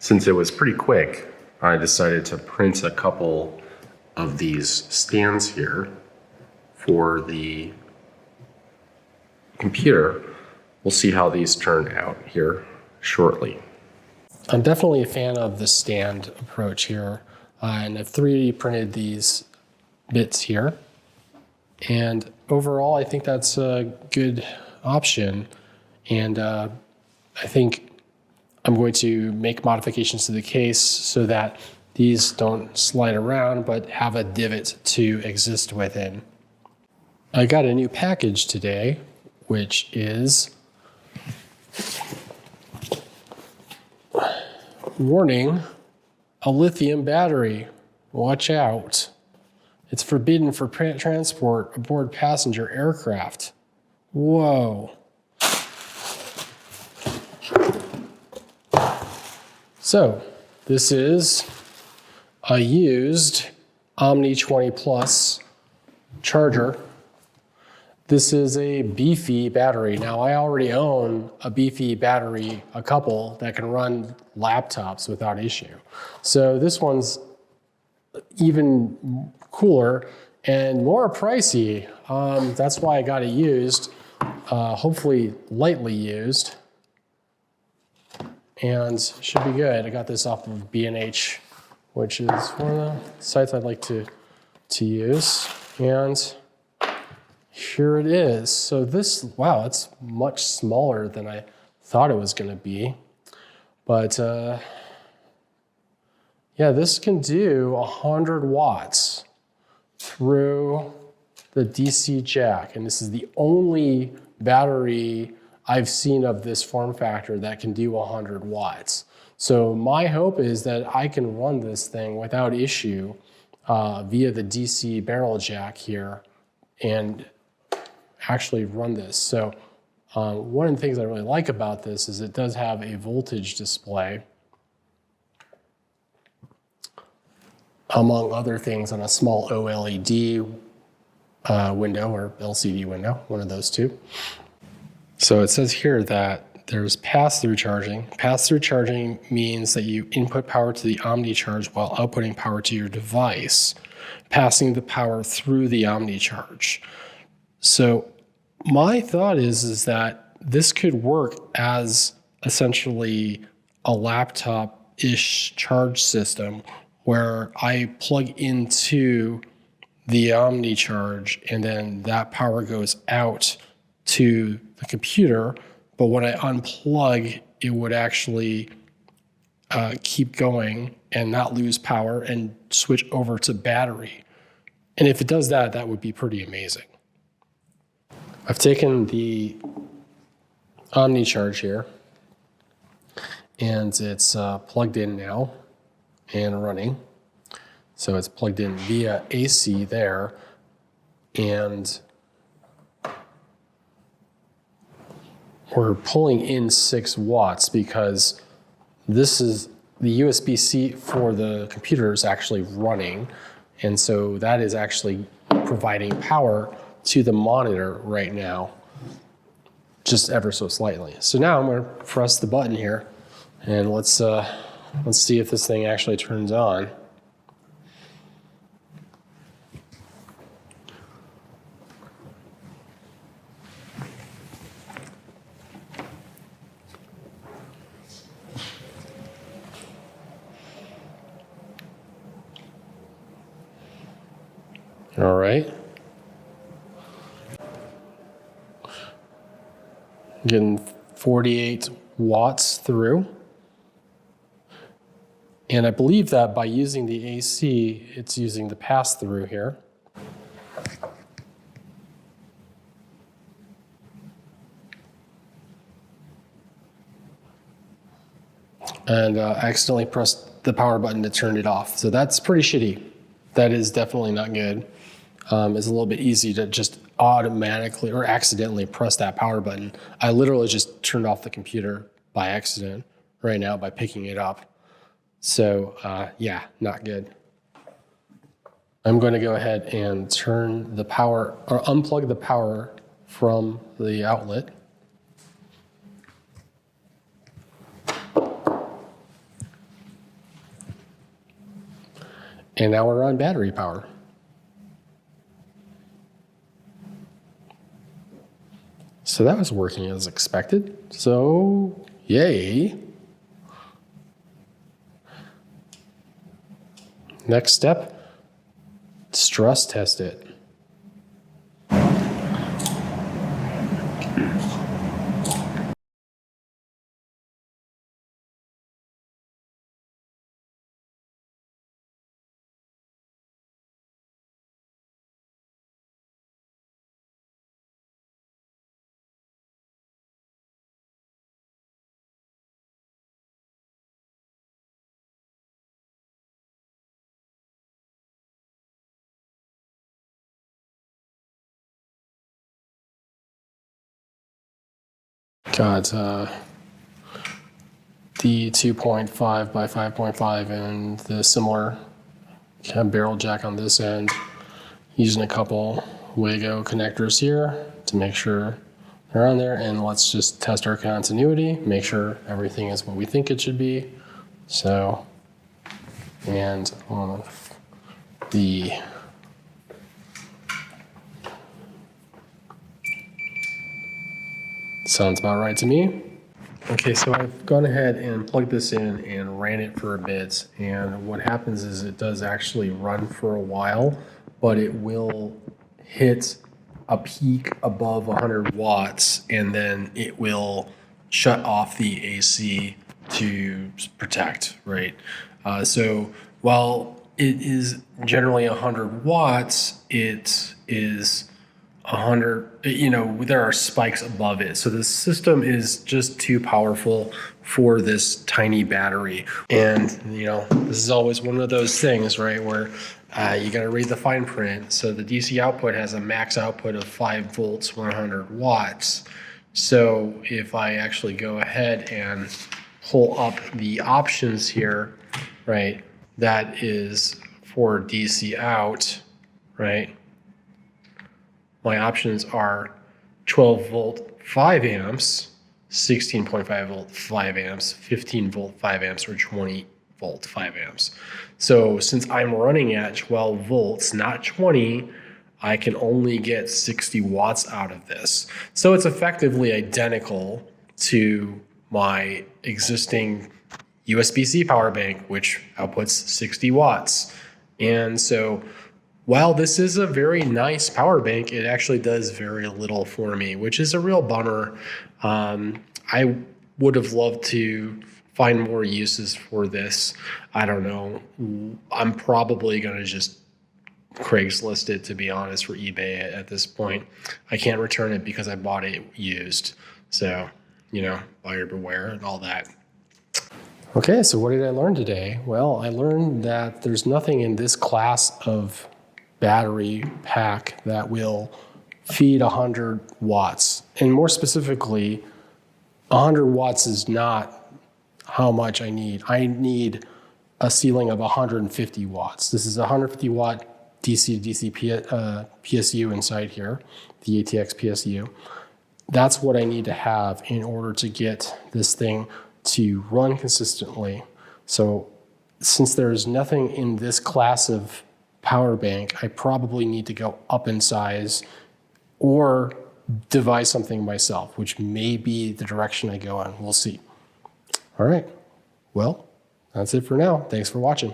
Since it was pretty quick, I decided to print a couple of these stands here for the computer. We'll see how these turn out here shortly. I'm definitely a fan of the stand approach here, and I've 3D printed these bits here. And overall, I think that's a good option. And I think I'm going to make modifications to the case so that these don't slide around, but have a divot to exist within. I got a new package today, which is warning, a lithium battery. Watch out. It's forbidden for transport aboard passenger aircraft. Whoa. So this is a used Omni 20 Plus charger. This is a beefy battery. Now I already own a beefy battery, a couple that can run laptops without issue. So this one's even cooler and more pricey. That's why I got it used, hopefully lightly used, and should be good. I got this off of B&H, which is one of the sites I'd like to use. And here it is. So this, wow, it's much smaller than I thought it was gonna be. But yeah, this can do 100 watts through the DC jack. And this is the only battery I've seen of this form factor that can do 100 watts. So my hope is that I can run this thing without issue via the DC barrel jack here and actually run this. So one of the things I really like about this is it does have a voltage display, among other things, on a small OLED window or LCD window, one of those two. So it says here that there's pass-through charging. Pass-through charging means that you input power to the OmniCharge while outputting power to your device, passing the power through the OmniCharge. So my thought is that this could work as essentially a laptop-ish charge system where I plug into the OmniCharge and then that power goes out to the computer, but when I unplug, it would actually keep going and not lose power and switch over to battery. And if it does that, that would be pretty amazing. I've taken the OmniCharge here, and it's plugged in now and running. So it's plugged in via AC there, and we're pulling in 6 watts because this is the USB-C for the computer is actually running. And so that is actually providing power to the monitor right now, just ever so slightly. So now I'm gonna press the button here and let's see if this thing actually turns on. All right. Getting 48 watts through. And I believe that by using the AC, it's using the pass-through here. And I accidentally pressed the power button to turn it off. So that's pretty shitty. That is definitely not good. It's a little bit easy to just automatically or accidentally press that power button. I literally just turned off the computer by accident right now by picking it up. So yeah, not good. I'm going to go ahead and turn the power or unplug the power from the outlet. And now we're on battery power. So that was working as expected. So yay. Next step, stress test it. Got the 2.5 by 5.5 and the similar barrel jack on this end. Using a couple Wago connectors here to make sure they're on there. And let's just test our continuity, make sure everything is what we think it should be. So, and on the sounds about right to me. Okay, so I've gone ahead and plugged this in and ran it for a bit. And what happens is it does actually run for a while, but it will hit a peak above 100 watts and then it will shut off the AC to protect, right? So while it is generally 100 watts, it is 100, there are spikes above it. So the system is just too powerful for this tiny battery. And, this is always one of those things, right, where you got to read the fine print. So the DC output has a max output of 5 volts, 100 watts. So if I actually go ahead and pull up the options here, right, that is for DC out, right? My options are 12 volt 5 amps, 16.5 volt 5 amps, 15 volt 5 amps, or 20 volt 5 amps. So since I'm running at 12 volts, not 20, I can only get 60 watts out of this. So it's effectively identical to my existing USB-C power bank, which outputs 60 watts. And so while this is a very nice power bank, it actually does very little for me, which is a real bummer. I would have loved to find more uses for this. I don't know. I'm probably going to just Craigslist it, to be honest, or eBay it at this point. I can't return it because I bought it used. So, buyer beware and all that. Okay, so what did I learn today? Well, I learned that there's nothing in this class of battery pack that will feed 100 watts. And more specifically, 100 watts is not how much I need. I need a ceiling of 150 watts. This is a 150 watt DC to DC PSU inside here, the ATX PSU. That's what I need to have in order to get this thing to run consistently. So since there's nothing in this class of power bank, I probably need to go up in size or devise something myself, which may be the direction I go in. We'll see. All right. Well, that's it for now. Thanks for watching.